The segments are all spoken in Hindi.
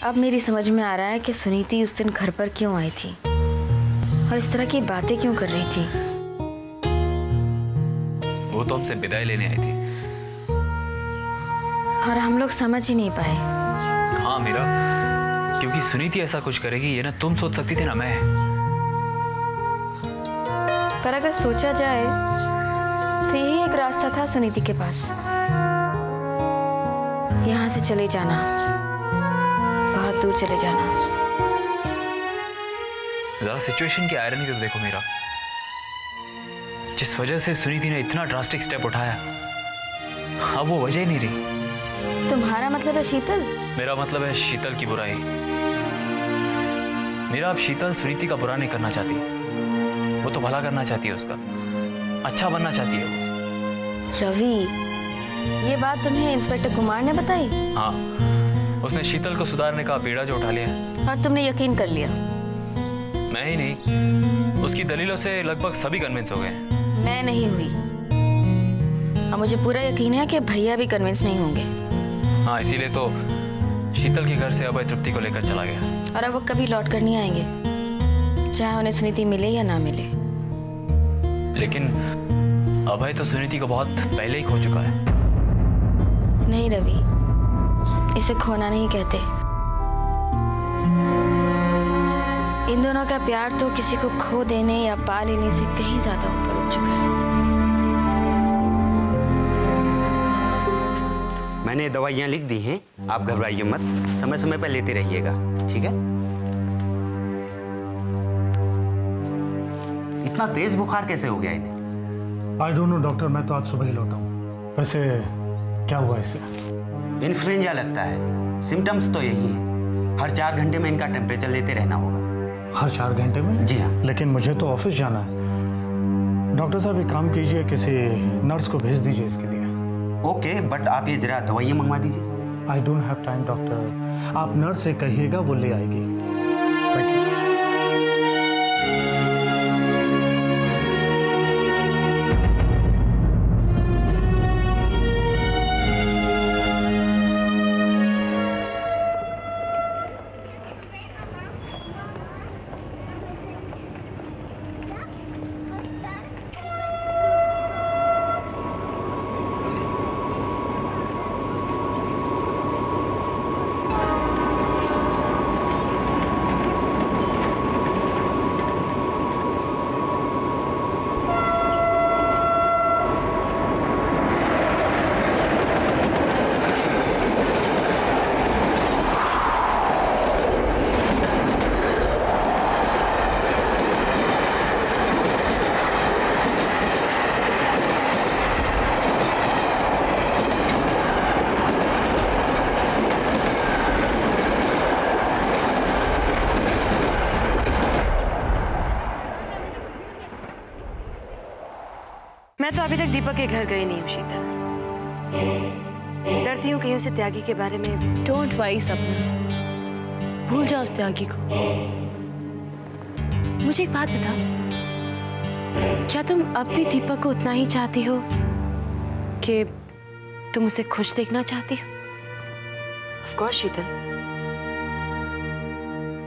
अब मेरी समझ में आ रहा है कि सुनीति उस दिन घर पर क्यों आई थी और इस तरह की बातें क्यों कर रही थी। वो तो हमसे विदाई लेने आई थी और हम लोग समझ ही नहीं पाए। हाँ मीरा, क्योंकि सुनीति ऐसा कुछ करेगी ये ना तुम सोच सकती थी ना मैं। पर अगर सोचा जाए तो यही एक रास्ता था सुनीति के पास, यहाँ से चले जाना, बहुत दूर चले जाना। जरा सिचुएशन की आयरनी तो देखो मीरा, जिस वजह से सुनीति ने इतना ड्रास्टिक स्टेप उठाया, अब वो वजह ही नहीं रही। तुम्हारा मतलब है शीतल? मेरा मतलब है शीतल की बुराई। मेरा अब शीतल सुनीति का बुरा नहीं करना चाहती, वो तो भला करना चाहती है, उसका अच्छा बनना चाहती है वो। रवि, ये बात तुम्हें इंस्पेक्टर कुमार ने बताई? हाँ, उसने शीतल को सुधारने का बीड़ा जो उठा लिया और तुमने यकीन कर लिया? मैं ही नहीं, उसकी दलीलों से लगभग सभी कन्विंस हो गए। मैं नहीं हुई और मुझे पूरा यकीन है कि भैया भी कन्विंस नहीं होंगे। हाँ, इसीलिए तो शीतल के घर से अभय तृप्ति को लेकर चला गया। और अब वो कभी लौट कर नहीं आएंगे, चाहे उन्हें सुनीति मिले या ना मिले। लेकिन अभय तो सुनीति को बहुत पहले ही खो चुका है। नहीं रवि, इसे खोना नहीं कहते। इन दोनों का प्यार तो किसी को खो देने या पा लेने से कहीं ज्यादा ऊपर उठ चुका है। मैंने दवाइयाँ लिख दी हैं, आप घबराइए मत, समय समय पर लेते रहिएगा, ठीक है? इतना तेज बुखार कैसे हो गया इन्हें? आई डोंट नो डॉक्टर, मैं तो आज सुबह ही लौटा हूँ। वैसे क्या हुआ इससे? इन्फ्लुएंजा लगता है, सिम्टम्स तो यही हैं। हर 4 घंटे में इनका टेम्परेचर लेते रहना होगा। हर 4 घंटे में? जी हाँ। लेकिन मुझे तो ऑफिस जाना है। डॉक्टर साहब एक काम कीजिए, किसी नर्स को भेज दीजिए इसके लिए। ओके, बट आप ये जरा दवाइयाँ मंगवा दीजिए। I don't have time doctor, आप नर्स से कहिएगा, वो ले आएगी। Thank you. मैं तो अभी तक दीपक के घर गई नहीं हूँ शीतल। डरती हूँ कहीं उसे त्यागी के बारे में। डोंट वरी सपना, भूल जाओ उस त्यागी को। मुझे एक बात बता, क्या तुम अब भी दीपक को उतना ही चाहती हो कि तुम उसे खुश देखना चाहती हो? ऑफ कोर्स शीतल,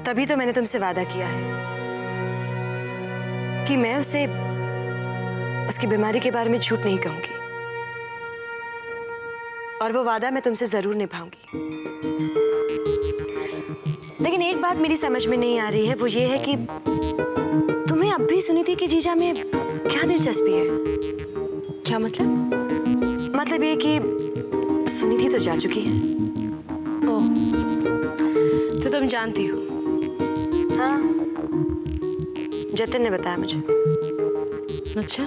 तभी तो मैंने तुमसे वादा किया है कि मैं उसे उसकी बीमारी के बारे में झूठ नहीं कहूंगी, और वो वादा मैं तुमसे जरूर निभाऊंगी। लेकिन एक बात मेरी समझ में नहीं आ रही है, वो ये है कि तुम्हें अब भी सुनीति की जीजा में क्या दिलचस्पी है? क्या मतलब? मतलब ये कि सुनीति तो जा चुकी है। ओह, तो तुम जानती हो? हाँ, जतिन ने बताया मुझे। अच्छा,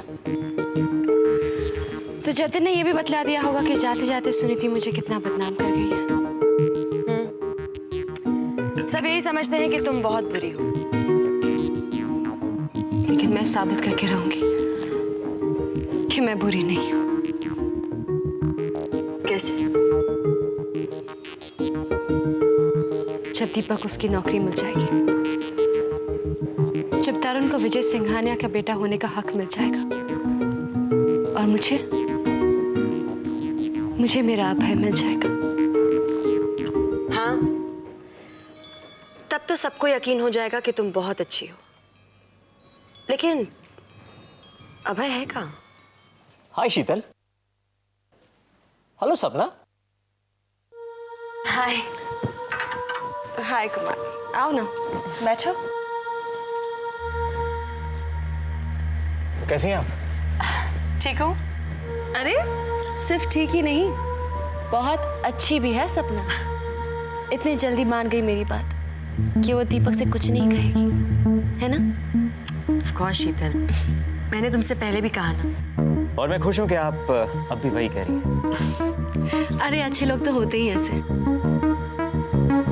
तो जतिन ने यह भी बतला दिया होगा कि जाते जाते सुनीति मुझे कितना बदनाम कर गई है। सब यही समझते हैं कि तुम बहुत बुरी हो, लेकिन मैं साबित करके रहूंगी कि मैं बुरी नहीं हूं। कैसे? जब दीपक को उसकी नौकरी मिल जाएगी, जब तरुण को विजय सिंघानिया का बेटा होने का हक मिल जाएगा, और मुझे मेरा अभय मिल जाएगा। हाँ, वक्त तो सबको यकीन हो जाएगा कि तुम बहुत अच्छी हो, लेकिन अभय है कहाँ? हाय शीतल। हेलो सपना। हाय। हाय कुमार, आओ ना, बैठो। कैसी हैं आप? ठीक हूँ। अरे सिर्फ ठीक ही नहीं, बहुत अच्छी भी है सपना। इतनी जल्दी मान गई मेरी बात कि वो दीपक से कुछ नहीं कहेगी, है ना? ऑफ कोर्स शीतल, मैंने तुमसे पहले भी कहा ना। और मैं खुश हूं कि आप अब भी वही कह रही हैं। अरे अच्छे लोग तो होते ही ऐसे।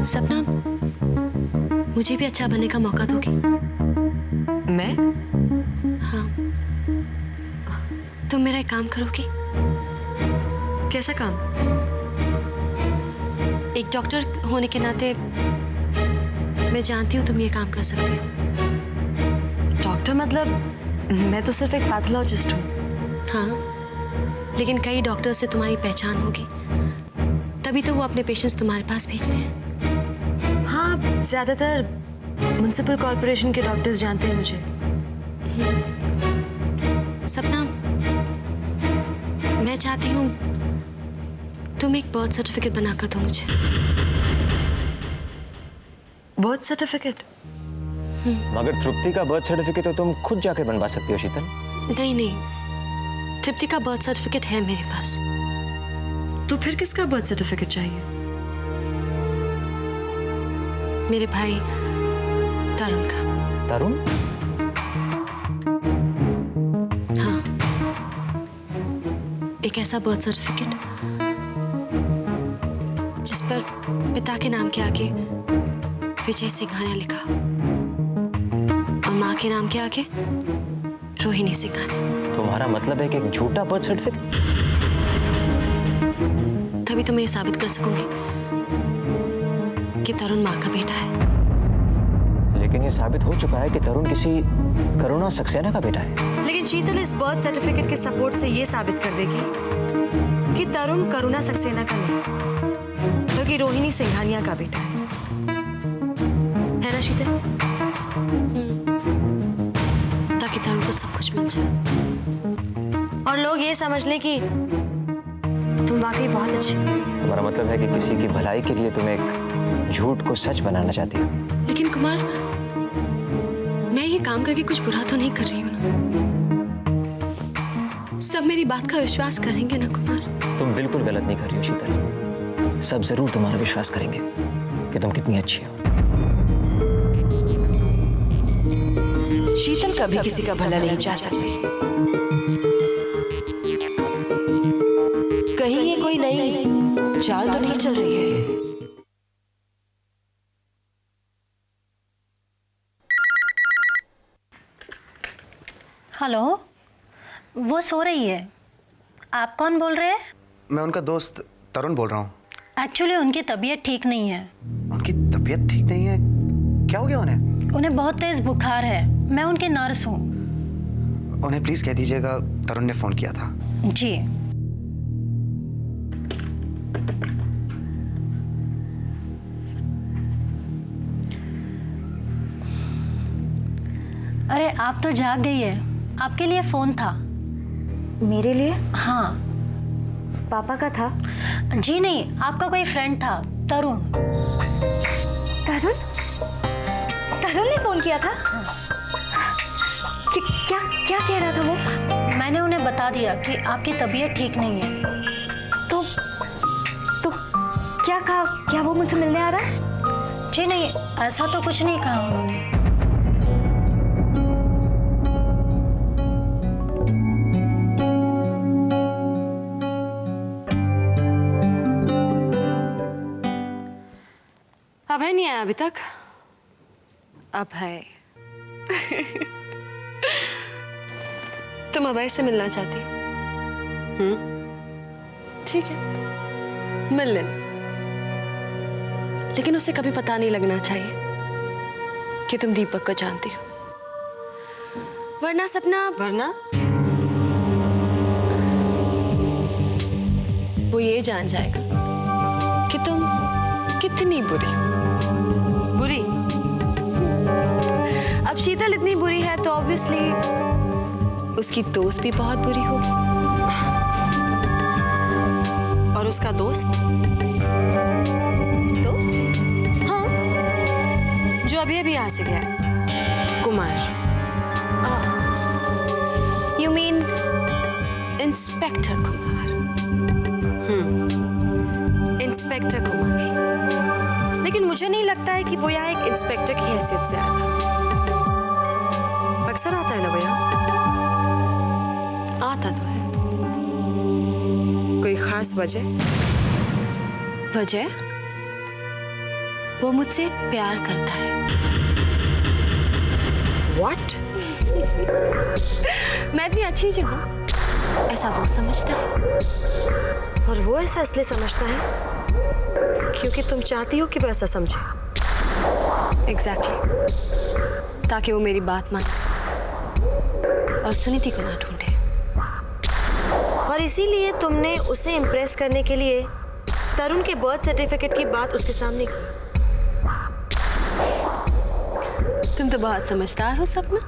सपना, मुझे भी अच्छा बनने का मौका दोगी? मैं? हाँ, तुम मेरा एक काम करोगी? कैसा काम? एक डॉक्टर होने के नाते मैं जानती हूँ तुम ये काम कर सकती हो। डॉक्टर मतलब? मैं तो सिर्फ एक पैथोलॉजिस्ट हूँ। हाँ, लेकिन कई डॉक्टर से तुम्हारी पहचान होगी, तभी तो वो अपने पेशेंट्स तुम्हारे पास भेजते हैं। हाँ, ज्यादातर म्युनिसिपल कॉर्पोरेशन के डॉक्टर्स जानते हैं मुझे। सपना, मैं चाहती हूँ तुम एक बर्थ सर्टिफिकेट बना कर दो मुझे। Birth certificate? मगर तृप्ति का बर्थ सर्टिफिकेट तो तुम खुद जाके बनवा सकती हो शीतल। नहीं नहीं, तृप्ति का बर्थ सर्टिफिकेट है मेरे पास। तो फिर किसका बर्थ सर्टिफिकेट चाहिए? मेरे भाई तरुण का। तरुण? हाँ, एक ऐसा बर्थ सर्टिफिकेट जिस पर पिता के नाम के आगे विजय सिंघानिया लिखा हो और माँ के नाम के आगे रोहिणी सिंघानिया। तुम्हारा मतलब है कि एक झूठा बर्थ सर्टिफिकेट? तभी तो मैं ये साबित कर सकूंगी कि तरुण माँ का बेटा है। लेकिन ये साबित हो चुका है कि तरुण किसी करुणा सक्सेना का बेटा है। लेकिन शीतल इस बर्थ सर्टिफिकेट के सपोर्ट से ये साबित कर देगी कि तरुण करुणा सक्सेना का नहीं, बल्कि रोहिणी सिंघानिया का बेटा है ना शीतल? ताकि तरुण को सब कुछ मिल जाए और लोग ये समझ लें कि तुम वाकई बहुत अच्छी हो। तुम्हारा मतलब है कि किसी की भलाई के लिए तुम एक झूठ को सच बनाना चाहती हो। लेकिन कुमार, मैं ये काम करके कुछ बुरा तो नहीं कर रही हूँ ना? सब मेरी बात का विश्वास करेंगे ना कुमार? तुम बिल्कुल गलत नहीं कर रही हो शीतल। सब जरूर तुम्हारा विश्वास करेंगे कि तुम कितनी अच्छी हो। शीतल कभी किसी का भला नहीं चाह सकती। कहीं ये कोई नई चाल तो नहीं चल रही है? हेलो, वो सो रही है। आप कौन बोल रहे हैं? मैं उनका दोस्त तरुण बोल रहा हूँ। एक्चुअली उनकी तबीयत ठीक नहीं है। उनकी तबीयत ठीक नहीं है? क्या हो गया उन्हें? उन्हें बहुत तेज बुखार है। मैं उनकी नर्स हूँ। उन्हें प्लीज कह दीजिएगा तरुण ने फोन किया था। जी। अरे आप तो जाग गई है। आपके लिए फोन था। मेरे लिए? हाँ। पापा का था? जी नहीं, आपका कोई फ्रेंड था, तरुण। तरुण? तरुण ने फोन किया था? क्या क्या कह रहा था वो? मैंने उन्हें बता दिया कि आपकी तबीयत ठीक नहीं है। तो क्या कहा? क्या वो मुझसे मिलने आ रहा है? जी नहीं, ऐसा तो कुछ नहीं कहा उन्होंने। अभय नहीं आया अभी तक? अभय तुम अभय से मिलना चाहती? ठीक है, मिल लेना, लेकिन उसे कभी पता नहीं लगना चाहिए कि तुम दीपक को जानती हो, वरना सपना, वरना वो ये जान जाएगा कि तुम कितनी बुरी हो। बुरी? अब शीतल इतनी बुरी है तो ऑब्वियसली उसकी दोस्त भी बहुत बुरी होगी। और उसका दोस्त हाँ, जो अभी अभी यहाँ से गया, Kumar. You mean inspector Kumar? Inspector Kumar. लेकिन मुझे नहीं लगता है कि वो यहाँ एक इंस्पेक्टर की हैसियत से आया था। अक्सर आता है ना भैया? आता तो है। कोई खास वजह? वो मुझसे प्यार करता है। What? मैं इतनी अच्छी जो हूँ ऐसा वो समझता है, और वो ऐसा इसलिए समझता है क्योंकि तुम चाहती हो कि वो ऐसा समझे। Exactly. ताकि वो मेरी बात माने और सुनीति को ना ढूंढे। और इसीलिए तुमने उसे इम्प्रेस करने के लिए तरुण के बर्थ सर्टिफिकेट की बात उसके सामने की। तुम तो बहुत समझदार हो सपना।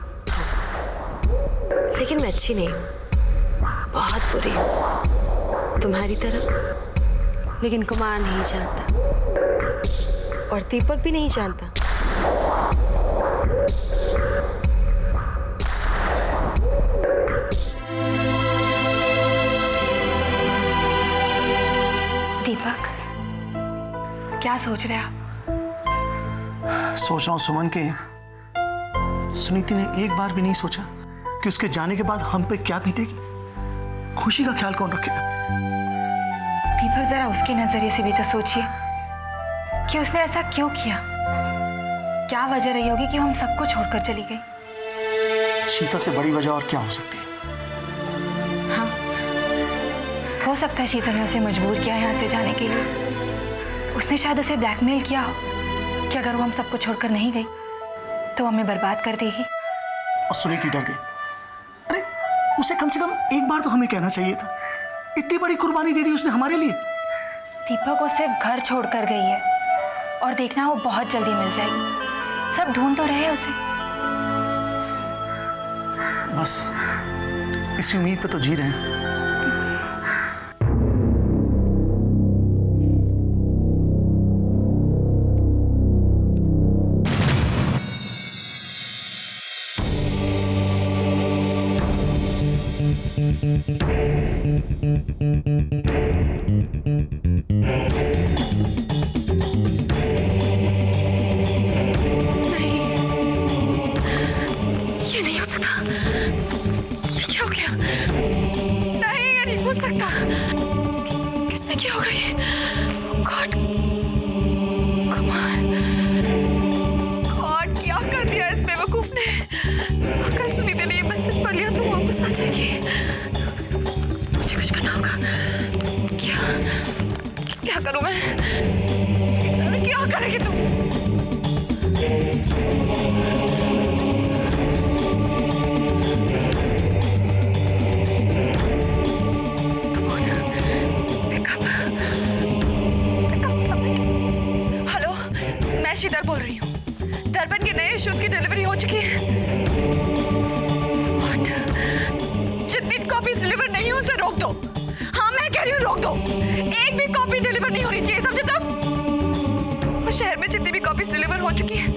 लेकिन मैं अच्छी नहीं हूँ, बहुत बुरी हूँ तुम्हारी तरह। लेकिन कुमार नहीं जानता और दीपक भी नहीं जानता। दीपक, क्या सोच रहे हैं आप? सोच रहा हूँ सुमन के सुनीति ने एक बार भी नहीं सोचा कि उसके जाने के बाद हम पे क्या बीतेगी। खुशी का ख्याल कौन रखेगा? दीपक, जरा उसके नजरिए से भी तो सोचिए कि उसने ऐसा क्यों किया। क्या वजह रही होगी कि हम सबको छोड़कर चली गई? शीतल से बड़ी वजह और क्या हो सकती है? हाँ, हो सकता है शीतल ने उसे मजबूर किया यहाँ से जाने के लिए। उसने शायद उसे ब्लैकमेल किया हो कि अगर वो हम सबको छोड़कर नहीं गई तो हमें बर्बाद कर देगी। और सुनीति डर गई। अरे उसे कम से कम एक बार तो हमें कहना चाहिए था। इतनी बड़ी कुर्बानी दे दी उसने हमारे लिए। दीपक वो सिर्फ घर छोड़कर गई है और देखना वो बहुत जल्दी मिल जाएगी। सब ढूंढ तो रहे हैं उसे। बस इसी उम्मीद पे तो जी रहे हैं। ये नहीं हो सकता। ये क्या हो गया? नहीं, ये नहीं हो सकता। किसने किया होगा ये? गॉड, कुमार, गॉड, क्या कर दिया इस बेवकूफ ने? अगर सुनीति ने ये मैसेज पढ़ लिया तो वो वापस आ जाएगी। मुझे कुछ करना होगा। क्या करूं मैं? क्या करेगी तुम? हेलो, मैं शीतल बोल रही हूँ। दर्पण के नए इश्यूज की डिलीवरी हो चुकी है। What? जितनी कॉपीज डिलीवर नहीं हुई उसे रोक दो। हाँ, मैं कह रही हूँ रोक दो। एक भी कॉपी डिलीवर नहीं होनी चाहिए, समझे तुम? और शहर में जितनी भी कॉपीज डिलीवर हो चुकी है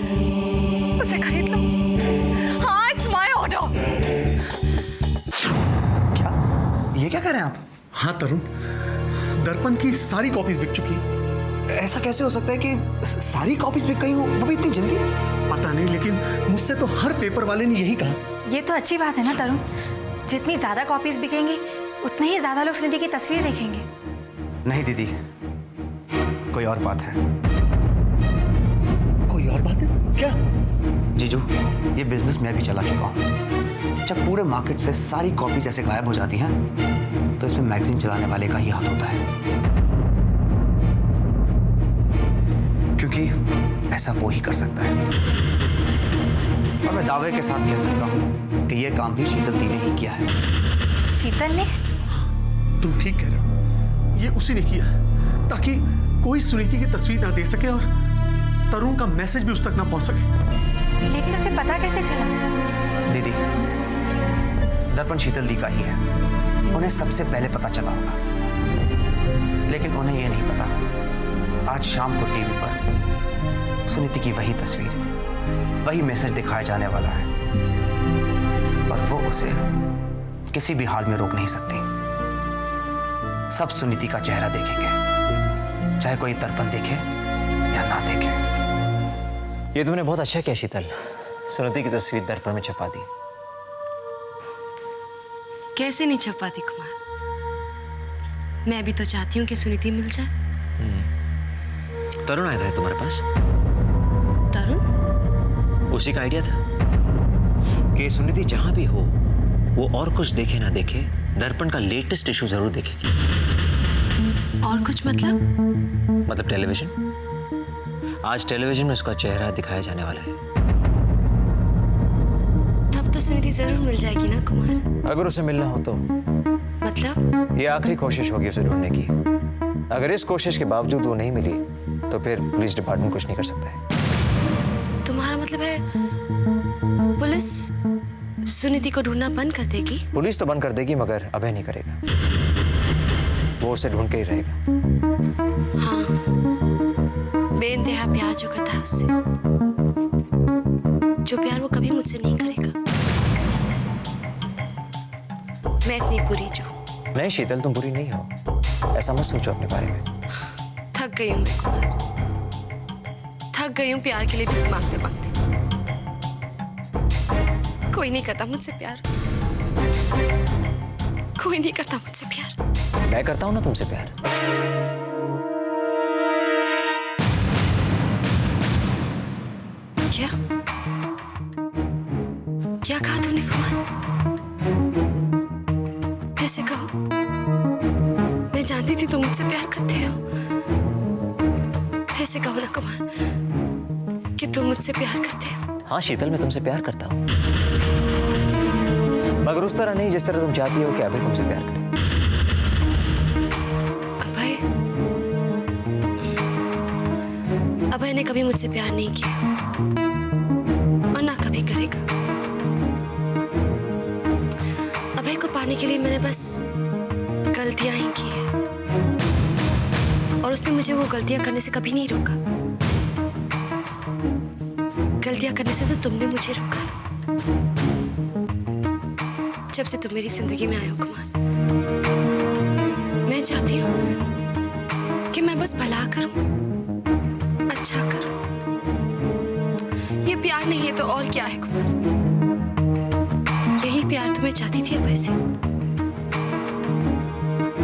उसे खरीद लो। हाँ, इट्स माय ऑर्डर। क्या ये क्या कह रहे हैं आप? हाँ तरुण, दर्पण की सारी कॉपीज बिक चुकी है। ऐसा कैसे हो सकता है कि सारी कॉपीज बिक गई हो, वो भी इतनी जल्दी? पता नहीं, लेकिन मुझसे तो हर पेपर वाले ने यही कहा। ये तो अच्छी बात है ना तरुण। जितनी ज्यादा कॉपीज बिकेंगी उतने ही ज्यादा लोग सुनीति की तस्वीर देखेंगे। नहीं दीदी, कोई और बात है। कोई और बात है? क्या? जीजू, ये बिजनेस मैं भी चला चुका हूँ। जब पूरे मार्केट से सारी कॉपीज ऐसे गायब हो जाती हैं तो इसमें मैगजीन चलाने वाले का ही हाथ होता है, क्योंकि ऐसा वो ही कर सकता है। और मैं दावे के साथ कह सकता हूँ कि यह काम भी शीतल दी ने ही किया है। शीतल ने? तुम ठीक कह रहे हो, ये उसी ने किया ताकि कोई सुनीति की तस्वीर ना दे सके और तरुण का मैसेज भी उस तक ना पहुंच सके। लेकिन उसे पता कैसे चला? दीदी, दर्पण शीतल दी का ही है, उन्हें सबसे पहले पता चला होगा। लेकिन उन्हें यह नहीं पता आज शाम को टीवी पर सुनीति की वही तस्वीर, वही मैसेज दिखाया जाने वाला है और वो उसे किसी भी हाल में रोक नहीं सकती। सब सुनीति का चेहरा देखेंगे, चाहे कोई दर्पण देखे या ना देखे। ये तुमने बहुत अच्छा किया शीतल, सुनीति की तस्वीर दर्पण में छपा दी। कैसे नहीं छपाती कुमार? मैं भी तो चाहती हूँ कि सुनीति मिल जाए। तरुण आया था तुम्हारे पास? तरुण? उसी का आइडिया था कि सुनीति जहां भी हो वो और कुछ देखे ना देखे दर्पण का लेटेस्ट इशू जरूर देखेगी। और कुछ मतलब टेलीविजन। आज टेलीविजन में उसका चेहरा दिखाया जाने वाला है। तब तो सुनीति जरूर मिल जाएगी ना कुमार? अगर उसे मिलना हो तो मतलब? ये आखिरी कोशिश होगी उसे ढूंढने की। अगर इस कोशिश के बावजूद वो नहीं मिली तो फिर पुलिस डिपार्टमेंट कुछ नहीं कर सकता है। तुम्हारा मतलब है पुलिस सुनीति को ढूंढना बंद कर देगी? पुलिस तो बंद कर देगी मगर अभय नहीं करेगा, वो उसे ढूंढ के ही रहेगा। हाँ, बेइंतहा प्यार जो करता है उससे, जो प्यार वो कभी मुझसे नहीं करेगा। मैं इतनी बुरी जो? नहीं शीतल, तुम बुरी नहीं हो, ऐसा मत सोचो अपने बारे में। थक गई हूँ मैं कुमार, थक गई हूँ प्यार के लिए भीख मांगते मांगते। कोई नहीं करता मुझसे प्यार, कोई नहीं करता मुझसे प्यार। मैं करता हूं ना तुमसे प्यार। क्या क्या कहा तुमने कुमार? फिर से कहो। मैं जानती थी तुम मुझसे प्यार करते हो। फिर से कहो ना कुमार कि तुम मुझसे प्यार करते हो। हाँ शीतल, मैं तुमसे प्यार करता हूँ, मगर उस तरह नहीं जिस तरह तुम चाहती हो कि अभय तुमसे प्यार करे। अभय ने कभी मुझसे प्यार नहीं किया और ना कभी करेगा। अभय को पाने के लिए मैंने बस गलतियां ही की है और उसने मुझे वो गलतियां करने से कभी नहीं रोका। गलतियां करने से तो तुमने मुझे रोका जब से तुम मेरी जिंदगी में आए हो कुमार। मैं चाहती हूँ कि मैं बस भला करूं, अच्छा करूं। ये प्यार नहीं है तो और क्या है कुमार? यही प्यार तुम्हें चाहती थी अभय से,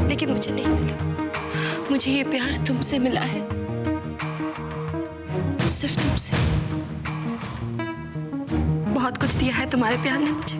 लेकिन मुझे नहीं मिला। मुझे ये प्यार तुमसे मिला है, सिर्फ तुमसे। बहुत कुछ दिया है तुम्हारे प्यार ने मुझे।